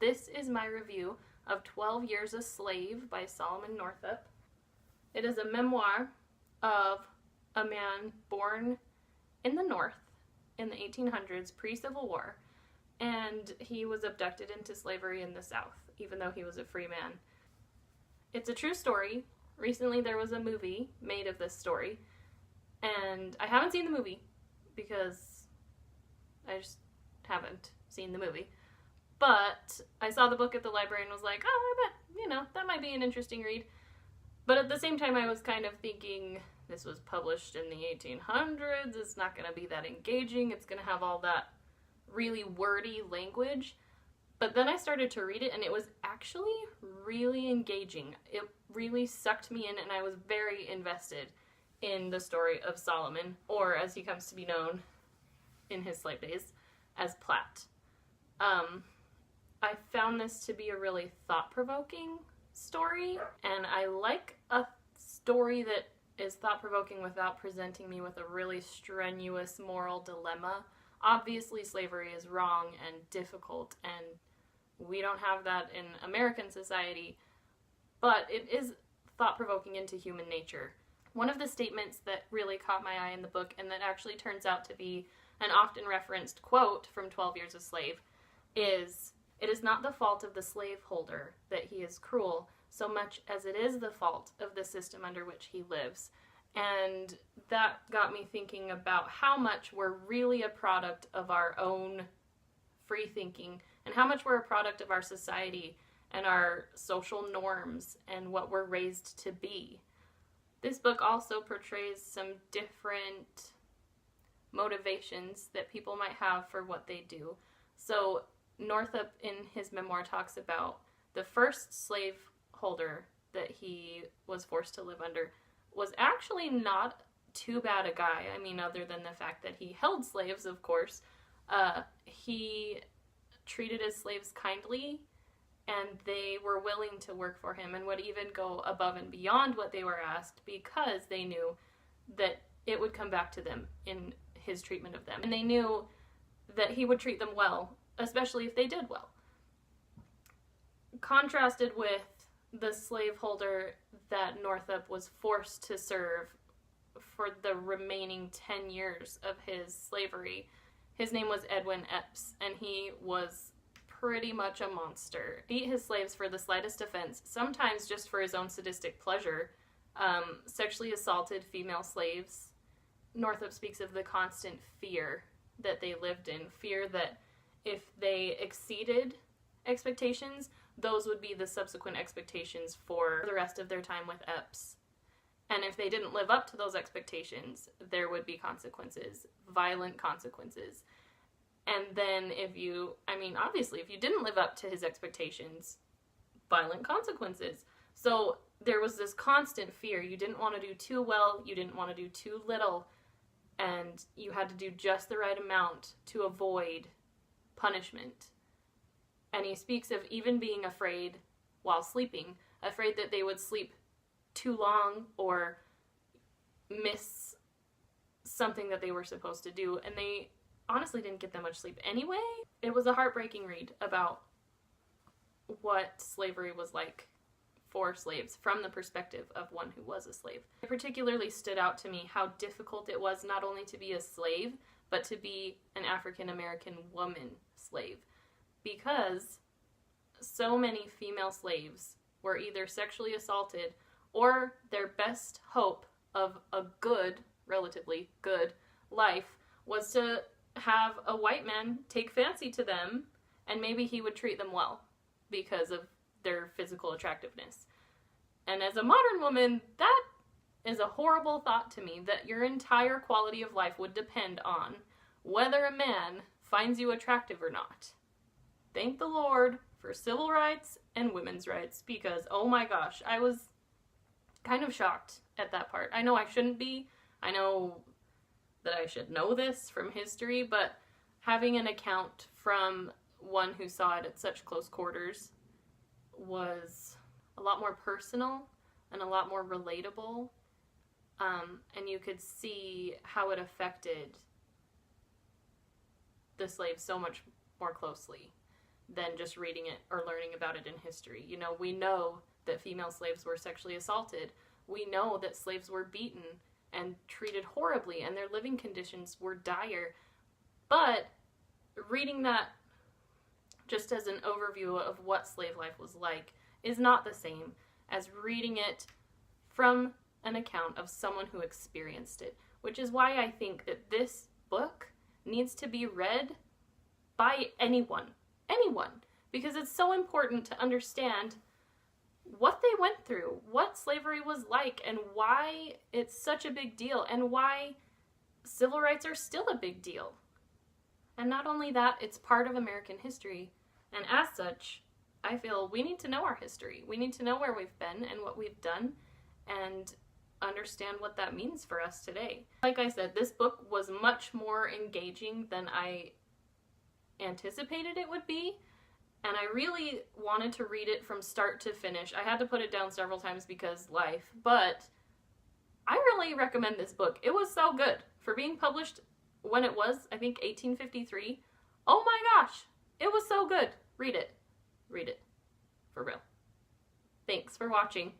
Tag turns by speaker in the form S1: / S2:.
S1: This is my review of 12 Years a Slave by Solomon Northup. It is a memoir of a man born in the North in the 1800s, pre-Civil War, and he was abducted into slavery in the South, even though he was a free man. It's a true story. Recently there was a movie made of this story, and I haven't seen the movie because I just haven't seen the movie. But I saw the book at the library and was like, oh, I bet, that might be an interesting read. But at the same time, I was kind of thinking, this was published in the 1800s, it's not going to be that engaging, it's going to have all that really wordy language. But then I started to read it, and it was actually really engaging. It really sucked me in, and I was very invested in the story of Solomon, or as he comes to be known in his slave days, as Platt. I found this to be a really thought-provoking story, and I like a story that is thought-provoking without presenting me with a really strenuous moral dilemma. Obviously, slavery is wrong and difficult, and we don't have that in American society, but it is thought-provoking into human nature. One of the statements that really caught my eye in the book, and that actually turns out to be an often referenced quote from 12 Years a Slave, is, "It is not the fault of the slaveholder that he is cruel, so much as it is the fault of the system under which he lives." And that got me thinking about how much we're really a product of our own free thinking, and how much we're a product of our society and our social norms and what we're raised to be. This book also portrays some different motivations that people might have for what they do. So Northup in his memoir talks about the first slaveholder that he was forced to live under was actually not too bad a guy. I mean, other than the fact that he held slaves, of course. He treated his slaves kindly, and they were willing to work for him and would even go above and beyond what they were asked because they knew that it would come back to them in his treatment of them. And they knew that he would treat them well, especially if they did well. Contrasted with the slaveholder that Northup was forced to serve for the remaining 10 years of his slavery, his name was Edwin Epps, and he was pretty much a monster. Beat his slaves for the slightest offense, sometimes just for his own sadistic pleasure, sexually assaulted female slaves. Northup speaks of the constant fear that they lived in, fear that if they exceeded expectations, those would be the subsequent expectations for the rest of their time with Epps. And if they didn't live up to those expectations, there would be consequences, violent consequences. And then if you didn't live up to his expectations, violent consequences. So there was this constant fear. You didn't want to do too well, you didn't want to do too little, and you had to do just the right amount to avoid punishment. And he speaks of even being afraid while sleeping, afraid that they would sleep too long or miss something that they were supposed to do, and they honestly didn't get that much sleep anyway. It was a heartbreaking read about what slavery was like for slaves from the perspective of one who was a slave. It particularly stood out to me how difficult it was not only to be a slave, but to be an African American woman slave, because so many female slaves were either sexually assaulted, or their best hope of a good, relatively good life was to have a white man take fancy to them, and maybe he would treat them well because of their physical attractiveness. And as a modern woman, that is a horrible thought to me, that your entire quality of life would depend on whether a man finds you attractive or not. Thank the Lord for civil rights and women's rights, because oh my gosh, I was kind of shocked at that part. I know I shouldn't be. I know that I should know this from history, but having an account from one who saw it at such close quarters was a lot more personal and a lot more relatable, and you could see how it affected the slaves so much more closely. than just reading it or learning about it in history. You know, we know that female slaves were sexually assaulted. We know that slaves were beaten and treated horribly, and their living conditions were dire. But reading that just as an overview of what slave life was like is not the same as reading it from an account of someone who experienced it, which is why I think that this book needs to be read by anyone, because it's so important to understand what they went through, what slavery was like, and why it's such a big deal, and why civil rights are still a big deal. And not only that, it's part of American history, and as such, I feel we need to know our history. We need to know where we've been and what we've done, and understand what that means for us today. Like I said, this book was much more engaging than I anticipated it would be, and I really wanted to read it from start to finish. I had to put it down several times because life, but I really recommend this book. It was so good. For being published when it was, I think, 1853, oh my gosh, it was so good. Read it. Read it. For real. Thanks for watching.